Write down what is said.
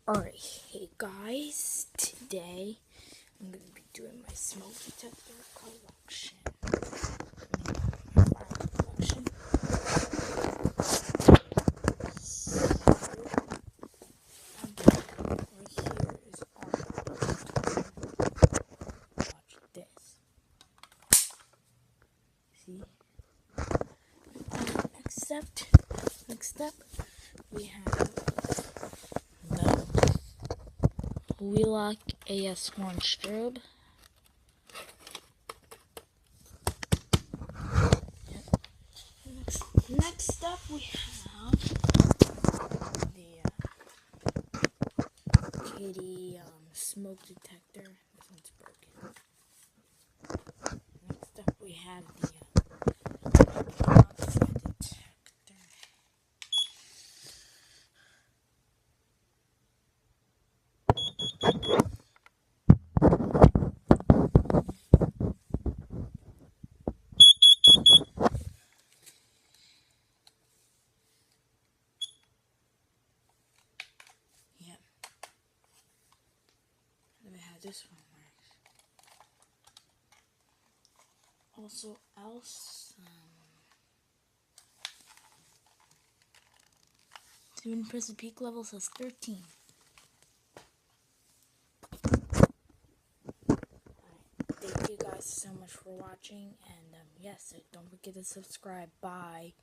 Alright, hey guys, today I'm going to be doing my smoke detector collection. Right here is our watch this. See? Next step, we have the Wheelock AS Horn Strobe. Next up, we have the Kitty smoke detector. This one's broken. Next up, we have the monoxide detector. Yep. Let me have this one works. Also, Student prison peak level says 13. Thank you guys so much for watching, and yes, don't forget to subscribe. Bye.